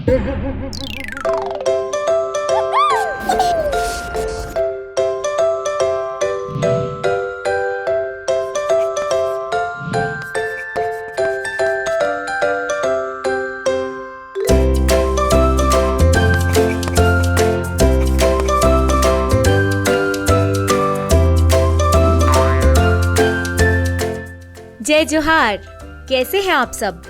जय जोहार। कैसे हैं आप सब?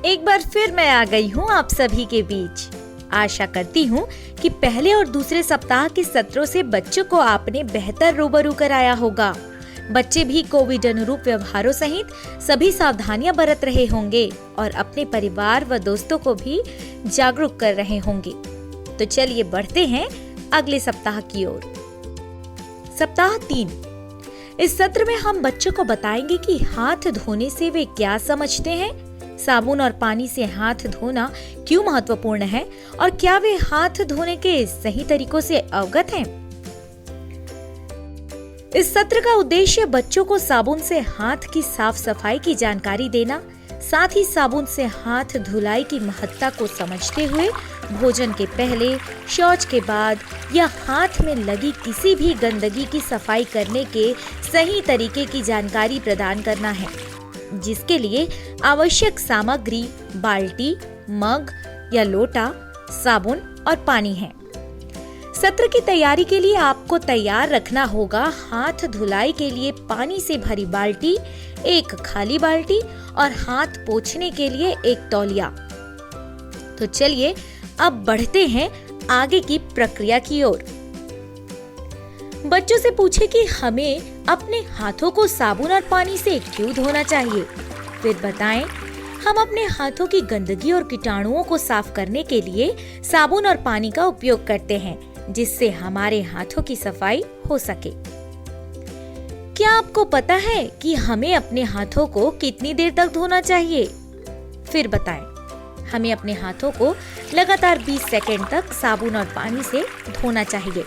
एक बार फिर मैं आ गई हूँ आप सभी के बीच। आशा करती हूँ कि पहले और दूसरे सप्ताह के सत्रों से बच्चों को आपने बेहतर रूबरू कराया होगा। बच्चे भी कोविड अनुरूप व्यवहारों सहित सभी सावधानियां बरत रहे होंगे और अपने परिवार व दोस्तों को भी जागरूक कर रहे होंगे। तो चलिए बढ़ते हैं अगले सप्ताह की ओर। सप्ताह 3। इस सत्र में हम बच्चों को बताएंगे कि हाथ धोने से वे क्या समझते हैं, साबुन और पानी से हाथ धोना क्यों महत्वपूर्ण है और क्या वे हाथ धोने के सही तरीकों से अवगत हैं। इस सत्र का उद्देश्य बच्चों को साबुन से हाथ की साफ सफाई की जानकारी देना, साथ ही साबुन से हाथ धुलाई की महत्ता को समझते हुए भोजन के पहले, शौच के बाद या हाथ में लगी किसी भी गंदगी की सफाई करने के सही तरीके की जानकारी प्रदान करना है, जिसके लिए आवश्यक सामग्री बाल्टी, मग या लोटा, साबुन और पानी है। सत्र की तैयारी के लिए आपको तैयार रखना होगा हाथ धुलाई के लिए पानी से भरी बाल्टी, एक खाली बाल्टी और हाथ पोंछने के लिए एक तौलिया। तो चलिए अब बढ़ते हैं आगे की प्रक्रिया की ओर। बच्चों से पूछे कि हमें अपने हाथों को साबुन और पानी से क्यों धोना चाहिए। फिर बताएं, हम अपने हाथों की गंदगी और कीटाणुओं को साफ करने के लिए साबुन और पानी का उपयोग करते हैं, जिससे हमारे हाथों की सफाई हो सके। क्या आपको पता है कि हमें अपने हाथों को कितनी देर तक धोना चाहिए? फिर बताएं, हमें अपने हाथों को लगातार 20 सेकंड तक साबुन और पानी से धोना चाहिए।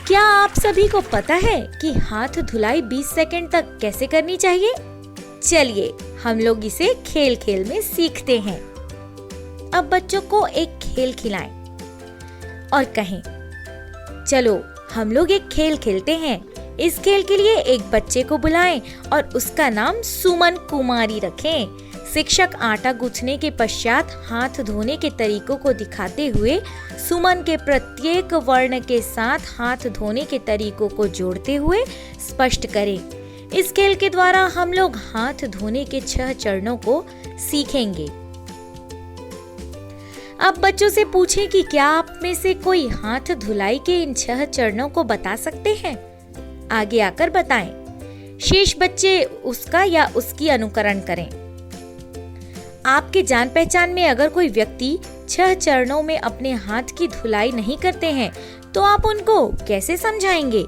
क्या आप सभी को पता है कि हाथ धुलाई 20 सेकंड तक कैसे करनी चाहिए? चलिए हम लोग इसे खेल खेल में सीखते हैं। अब बच्चों को एक खेल खिलाएं और कहें, चलो हम लोग एक खेल खेलते हैं। इस खेल के लिए एक बच्चे को बुलाएं और उसका नाम सुमन कुमारी रखें। शिक्षक आटा गूंथने के पश्चात हाथ धोने के तरीकों को दिखाते हुए सुमन के प्रत्येक वर्ण के साथ हाथ धोने के तरीकों को जोड़ते हुए स्पष्ट करें। इस खेल के द्वारा हम लोग हाथ धोने के 6 चरणों को सीखेंगे। अब बच्चों से पूछें कि क्या आप में से कोई हाथ धुलाई के इन 6 चरणों को बता सकते हैं? आगे आकर बताएं। शेष बच्चे उसका या उसकी अनुकरण करें। आपके जान पहचान में अगर कोई व्यक्ति 6 चरणों में अपने हाथ की धुलाई नहीं करते हैं, तो आप उनको कैसे समझाएंगे?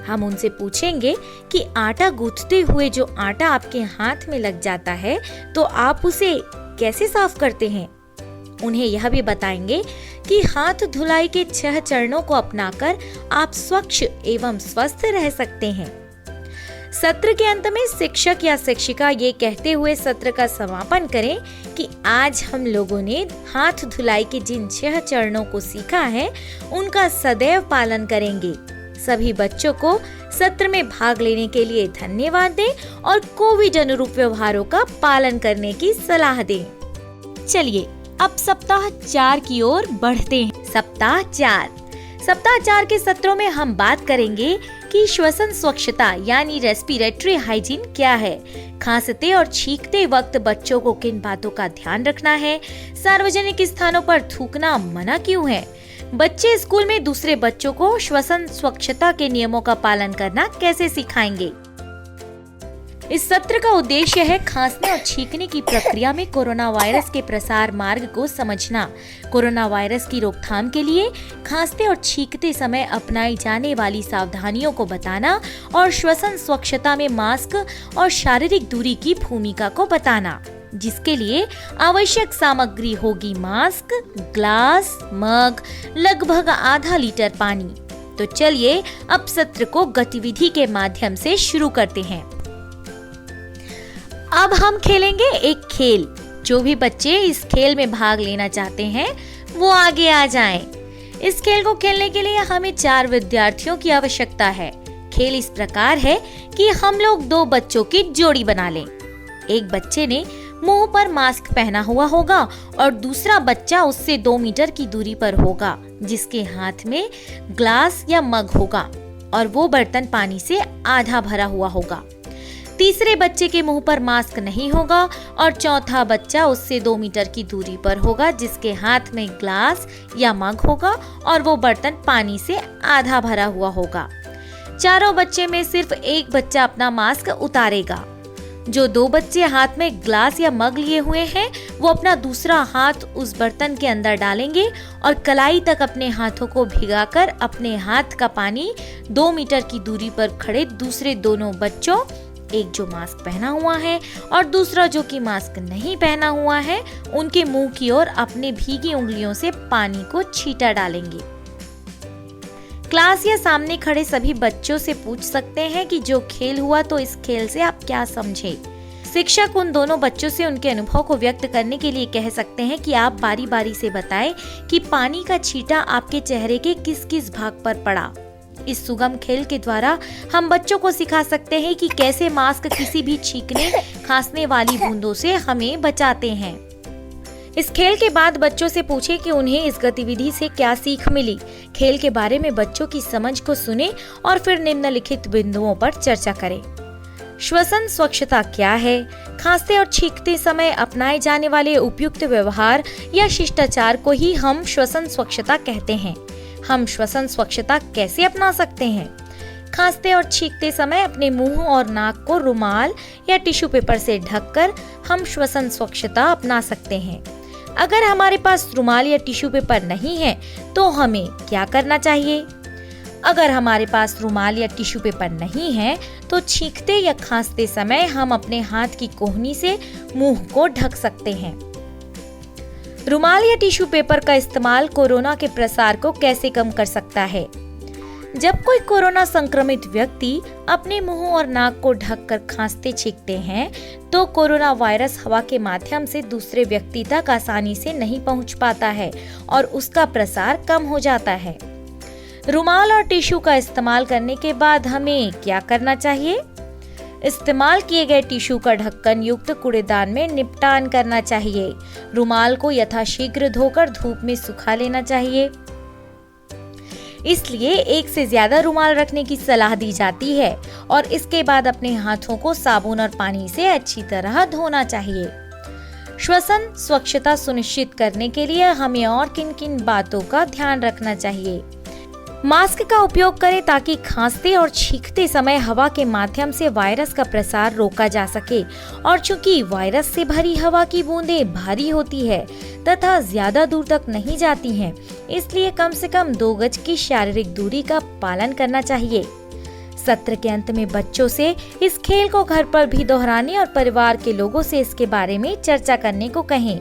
हम उनसे पूछेंगे कि आटा गूंथते हुए जो आटा आपके हाथ में लग जाता है, तो आप उसे कैसे साफ करते हैं? उन्हें यह भी बताएंगे कि हाथ धुलाई के 6 चरणों को अपनाकर आप स्वच्छ एवं स्वस्थ रह सकते हैं। सत्र के अंत में शिक्षक या शिक्षिका ये कहते हुए सत्र का समापन करें कि आज हम लोगों ने हाथ धुलाई के जिन 6 चरणों को सीखा है, उनका सदैव पालन करेंगे। सभी बच्चों को सत्र में भाग लेने के लिए धन्यवाद दें और कोविड अनुरूप व्यवहारों का पालन करने की सलाह दें। चलिए अब सप्ताह 4 की ओर बढ़ते हैं। सप्ताह 4 के सत्रों में हम बात करेंगे कि श्वसन स्वच्छता यानी रेस्पिरेटरी हाइजीन क्या है, खांसते और छींकते वक्त बच्चों को किन बातों का ध्यान रखना है, सार्वजनिक स्थानों पर थूकना मना क्यों है, बच्चे स्कूल में दूसरे बच्चों को श्वसन स्वच्छता के नियमों का पालन करना कैसे सिखाएंगे। इस सत्र का उद्देश्य है खांसने और छींकने की प्रक्रिया में कोरोना वायरस के प्रसार मार्ग को समझना, कोरोना वायरस की रोकथाम के लिए खांसते और छींकते समय अपनाई जाने वाली सावधानियों को बताना और श्वसन स्वच्छता में मास्क और शारीरिक दूरी की भूमिका को बताना, जिसके लिए आवश्यक सामग्री होगी मास्क, ग्लास, मग, लगभग आधा लीटर पानी। तो चलिए अब सत्र को गतिविधि के माध्यम से शुरू करते हैं। अब हम खेलेंगे एक खेल। जो भी बच्चे इस खेल में भाग लेना चाहते हैं वो आगे आ जाएं। इस खेल को खेलने के लिए हमें 4 विद्यार्थियों की आवश्यकता है। खेल इस प्रकार है कि हम लोग 2 बच्चों की जोड़ी बना लें। एक बच्चे ने मुंह पर मास्क पहना हुआ होगा और दूसरा बच्चा उससे 2 मीटर की दूरी पर होगा, जिसके हाथ में ग्लास या मग होगा और वो बर्तन पानी से आधा भरा हुआ होगा। तीसरे बच्चे के मुंह पर मास्क नहीं होगा और चौथा बच्चा उससे 2 मीटर की दूरी पर होगा, जिसके हाथ में ग्लास या मग होगा और वो बर्तन पानी से आधा भरा हुआ होगा। चारों बच्चे में सिर्फ एक बच्चा अपना मास्क उतारेगा। जो 2 बच्चे हाथ में ग्लास या मग लिए हुए हैं वो अपना दूसरा हाथ उस बर्तन के अंदर डालेंगे और कलाई तक अपने हाथों को भिगाकर अपने हाथ का पानी 2 मीटर की दूरी पर खड़े दूसरे दोनों बच्चों, एक जो मास्क पहना हुआ है और दूसरा जो कि मास्क नहीं पहना हुआ है, उनके मुंह की ओर अपने भीगी उंगलियों से पानी को छींटा डालेंगे। क्लास या सामने खड़े सभी बच्चों से पूछ सकते हैं कि जो खेल हुआ तो इस खेल से आप क्या समझे। शिक्षक उन दोनों बच्चों से उनके अनुभव को व्यक्त करने के लिए कह सकते हैं कि आप बारी बारी से बताएं कि पानी का छींटा आपके चेहरे के किस किस भाग पर पड़ा। इस सुगम खेल के द्वारा हम बच्चों को सिखा सकते हैं कि कैसे मास्क किसी भी छींकने खांसने वाली बूंदों से हमें बचाते हैं। इस खेल के बाद बच्चों से पूछें कि उन्हें इस गतिविधि से क्या सीख मिली। खेल के बारे में बच्चों की समझ को सुने और फिर निम्नलिखित बिंदुओं पर चर्चा करें। श्वसन स्वच्छता क्या है? खांसते और छींकते समय अपनाए जाने वाले उपयुक्त व्यवहार या शिष्टाचार को ही हम श्वसन स्वच्छता कहते हैं। हम श्वसन स्वच्छता कैसे अपना सकते हैं? खांसते और छींकते समय अपने मुंह और नाक को रुमाल या टिश्यू पेपर से ढककर हम श्वसन स्वच्छता अपना सकते हैं। अगर हमारे पास रुमाल या टिश्यू पेपर नहीं है तो हमें क्या करना चाहिए? अगर हमारे पास रुमाल या टिश्यू पेपर नहीं है तो छींकते या खांसते समय हम अपने हाथ की कोहनी से मुंह को ढक सकते हैं। रुमाल या टिश्यू पेपर का इस्तेमाल कोरोना के प्रसार को कैसे कम कर सकता है? जब कोई कोरोना संक्रमित व्यक्ति अपने मुंह और नाक को ढककर खांसते छींकते हैं तो कोरोना वायरस हवा के माध्यम से दूसरे व्यक्ति तक आसानी से नहीं पहुंच पाता है और उसका प्रसार कम हो जाता है। रुमाल और टिश्यू का इस्तेमाल करने के बाद हमें क्या करना चाहिए? इस्तेमाल किए गए टिश्यू का ढक्कन युक्त कूड़ेदान में निपटान करना चाहिए। रुमाल को यथाशीघ्र धोकर धूप में सुखा लेना चाहिए। इसलिए एक से ज्यादा रुमाल रखने की सलाह दी जाती है और इसके बाद अपने हाथों को साबुन और पानी से अच्छी तरह धोना चाहिए। श्वसन स्वच्छता सुनिश्चित करने के लिए हमें और किन किन बातों का ध्यान रखना चाहिए? मास्क का उपयोग करें ताकि खांसते और छींकते समय हवा के माध्यम से वायरस का प्रसार रोका जा सके और चूंकि वायरस से भरी हवा की बूंदें भारी होती है तथा ज्यादा दूर तक नहीं जाती हैं, इसलिए कम से कम 2 गज की शारीरिक दूरी का पालन करना चाहिए। सत्र के अंत में बच्चों से इस खेल को घर पर भी दोहराने और परिवार के लोगों से इसके बारे में चर्चा करने को कहें।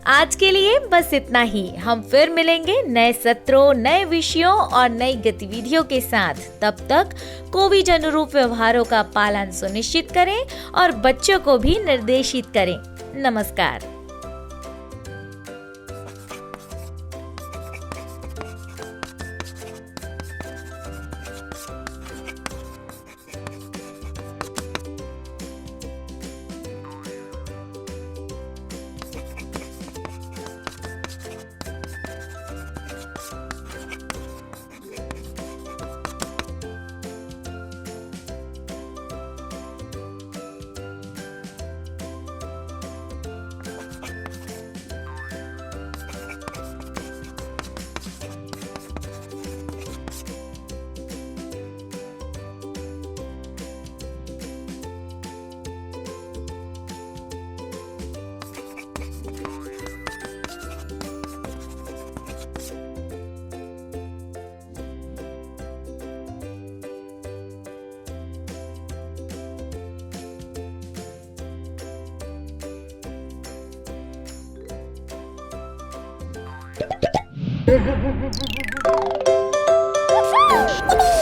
आज के लिए बस इतना ही। हम फिर मिलेंगे नए सत्रों, नए विषयों और नई गतिविधियों के साथ। तब तक कोविड अनुरूप व्यवहारों का पालन सुनिश्चित करें और बच्चों को भी निर्देशित करें। नमस्कार। Oh,